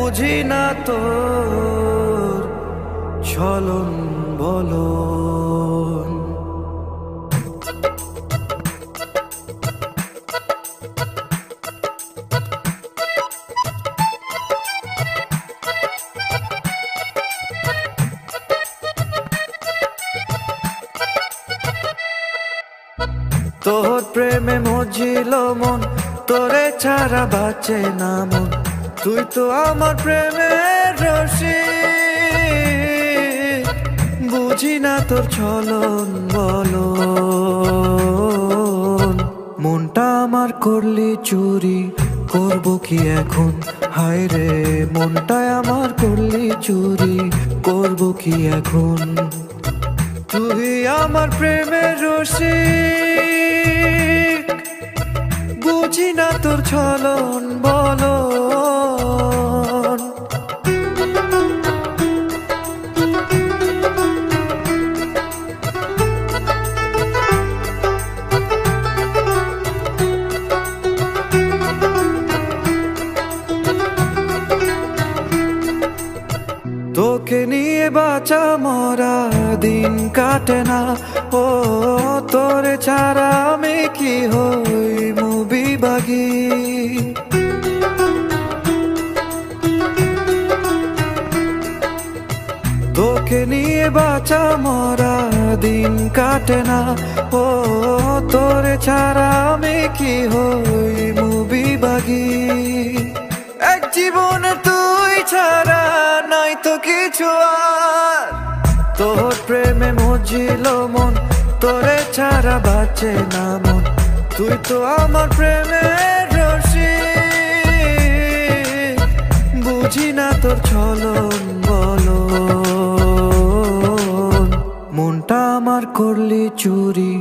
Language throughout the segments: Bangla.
বুঝি না তোর ছলন বলন। তোর প্রেমে মজিল মন, তোরে ছাড়া বাঁচে না মন। তুই তো আমার প্রেমের রসিক, বুঝি না তোর ছলন বলন। মনটা আমার করলি চুরি, করব কি এখন? হায় রে, মনটায় আমার করলি চুরি, করব কি এখন? তুই আমার প্রেমের রসিক, বুঝি না তোর ছলন বলন। তোকে নিয়ে বাঁচা মরা দিন কাটে না, ও তোরে ছাড়া আমি কি হই মুভি বাগি। তোকে নিয়ে বাঁচা মরা দিন কাটে না, ও তোরে ছাড়া আমি কি হই মুভি বাগি। এক জীবনে তুই ছাড়া নাই তো কিছু আর, তোর প্রেমে মজিল মন, তোরে ছাড়া বাঁচে না মন। তুই তো আমার প্রেমের রসিক, বুঝি না তোর ছলন বলন। মনটা আমার করলি চুরি,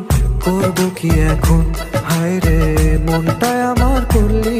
করব কি এখন? হায় রে, মনটায় আমার করলি